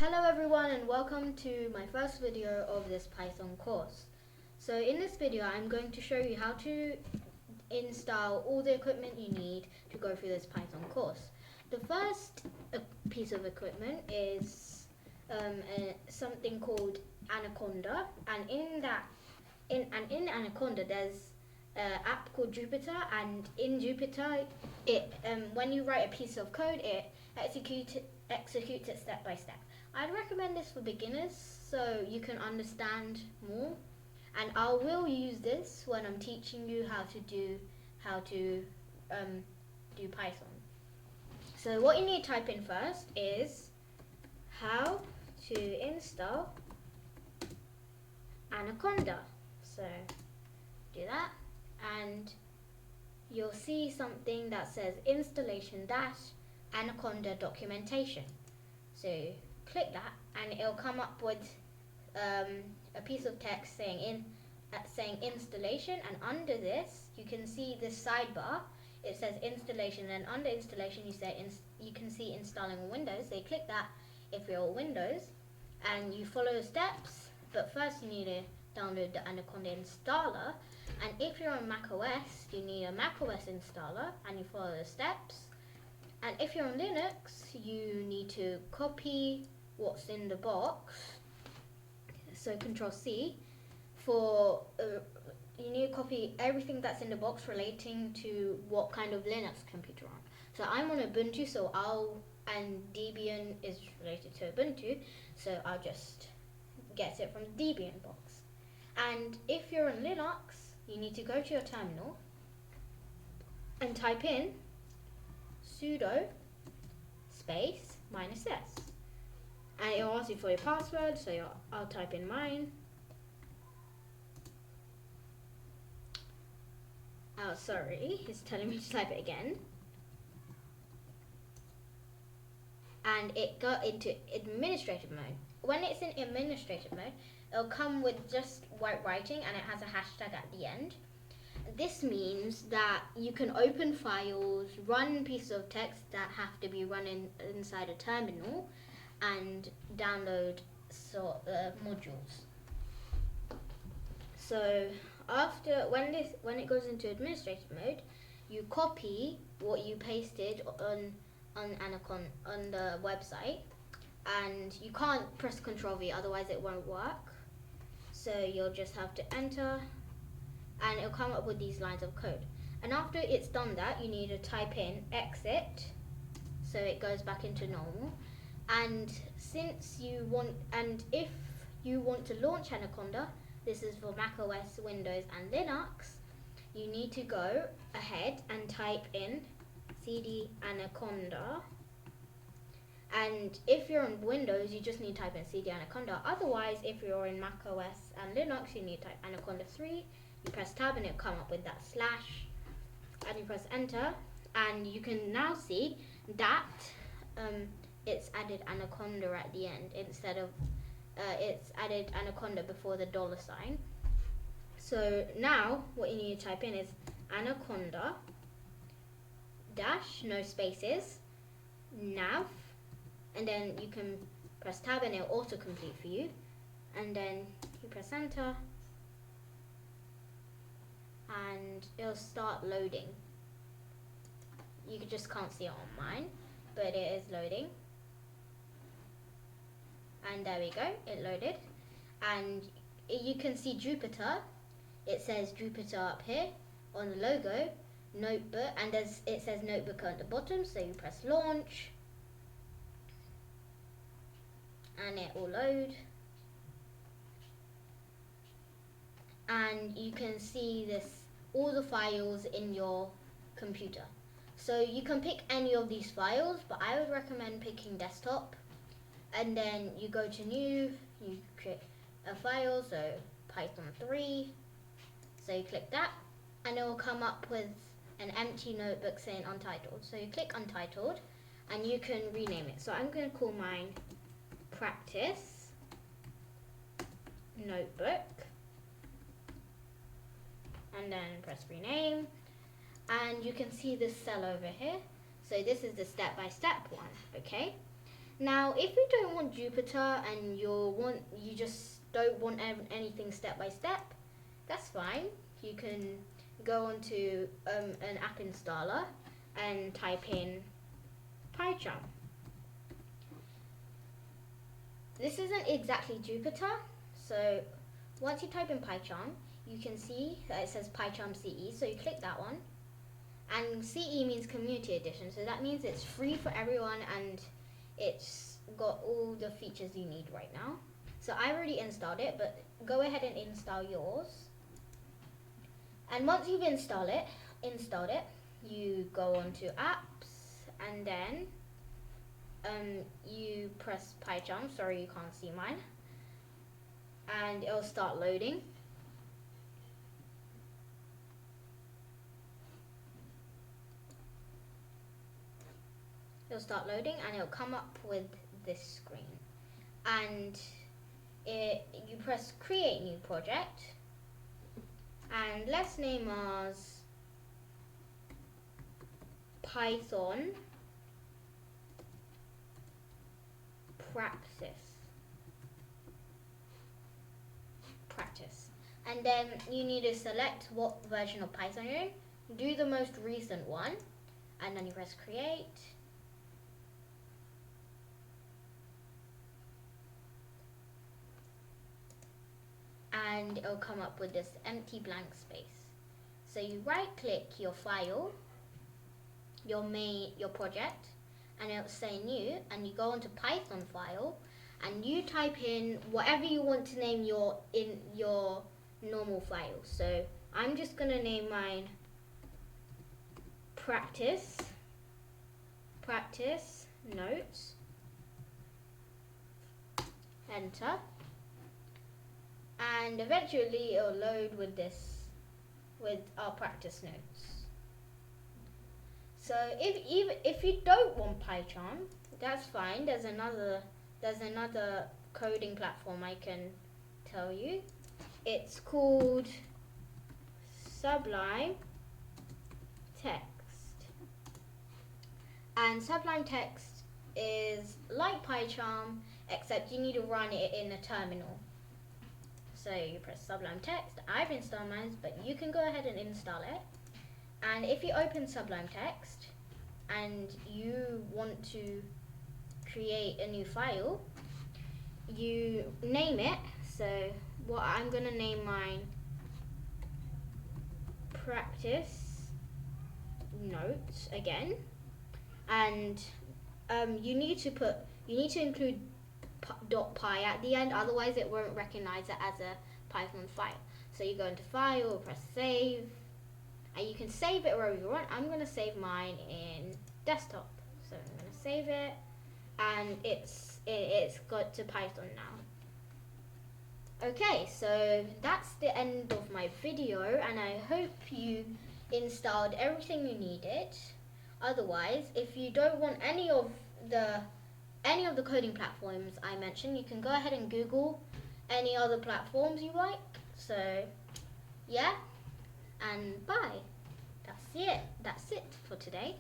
Hello everyone and welcome to my first video of this Python course. So in this video I'm going to show you how to install all the equipment you need to go through this Python course. The first piece of equipment is something called Anaconda, and in Anaconda there's an app called Jupyter, and in Jupyter when you write a piece of code it executes it step by step. I'd recommend this for beginners so you can understand more, and I will use this when I'm teaching you how to do Python. So what you need to type in first is how to install Anaconda. So do that and you'll see something that says installation - Anaconda documentation. So click that and it'll come up with a piece of text saying installation, and under this you can see this sidebar. It says installation, and under installation you can see installing Windows. So you click that if you're Windows and you follow the steps, but first you need to download the Anaconda installer, and if you're on Mac OS you need a Mac OS installer and you follow the steps. And if you're on Linux, you need to copy what's in the box. So Control C for you need to copy everything that's in the box relating to what kind of Linux computer you're on. So I'm on Ubuntu, and Debian is related to Ubuntu, so I'll just get it from the Debian box. And if you're on Linux, you need to go to your terminal and type in sudo space -s, and it'll ask you for your password, so I'll type in mine. Oh, sorry, it's telling me to type it again. And it got into administrative mode. When it's in administrative mode, it'll come with just white writing and it has a hashtag at the end. This means that you can open files, run pieces of text that have to be run inside a terminal, and download modules. So when it goes into administrative mode, you copy what you pasted on Anaconda on the website, and you can't press Ctrl+V, otherwise it won't work. So you'll just have to enter, and it'll come up with these lines of code. And after it's done that, you need to type in exit, so it goes back into normal. And if you want to launch Anaconda, this is for Mac OS, Windows and Linux, you need to go ahead and type in cd anaconda. And if you're on Windows, you just need to type in cd anaconda. Otherwise, if you're in Mac OS and Linux, you need to type anaconda 3. You press tab and it'll come up with that slash, and you press enter, and you can now see that it's added Anaconda at the end instead of it's added Anaconda before the $sign. So now what you need to type in is Anaconda - no spaces nav, and then you can press tab and it'll autocomplete for you, and then you press enter and it'll start loading. You just can't see it on mine, but it is loading. And there we go, it loaded. And you can see Jupyter. It says Jupyter up here on the logo, notebook, and it says notebook at the bottom, so you press launch and it will load. And you can see all the files in your computer. So you can pick any of these files, but I would recommend picking desktop. And then you go to new, you create a file, so Python 3. So you click that, and it will come up with an empty notebook saying Untitled. So you click Untitled, and you can rename it. So I'm going to call mine Practice Notebook, and then press rename, and you can see this cell over here. So this is the step-by-step one, okay? Now, if you don't want Jupyter and you just don't want anything step by step, that's fine. You can go onto an app installer and type in Pycharm. This isn't exactly Jupyter, so once you type in Pycharm, you can see that it says Pycharm CE, so you click that one. And CE means Community Edition, so that means it's free for everyone and it's got all the features you need right now. So I already installed it, but go ahead and install yours. And once you've installed it, you go on to apps and then you press Pycharm. Sorry, you can't see mine. And it'll start loading. It'll start loading and it'll come up with this screen. And you press create new project. And let's name ours Python practice. And then you need to select what version of Python you're in. Do the most recent one. And then you press create. And it'll come up with this empty blank space. So you right click your file, your project, and it'll say new, and you go onto Python file and you type in whatever you want to name your normal file. So I'm just gonna name mine practice notes. Enter. And eventually it'll load with our practice notes. So if you don't want Pycharm, that's fine. There's another coding platform I can tell you. It's called Sublime Text. And Sublime Text is like Pycharm, except you need to run it in a terminal. So you press Sublime Text. I've installed mine, but you can go ahead and install it. And if you open Sublime Text and you want to create a new file, you name it. So what I'm gonna name mine practice notes again. And you need to include .py at the end, otherwise it won't recognize it as a Python file. So you go into file, press save, and you can save it wherever you want. I'm going to save mine in desktop, so I'm going to save it, and it's got to Python now. Okay, so that's the end of my video, and I hope you installed everything you needed. Otherwise, if you don't want any of the coding platforms I mentioned, you can go ahead and Google any other platforms you like. So yeah, and bye. That's it for today.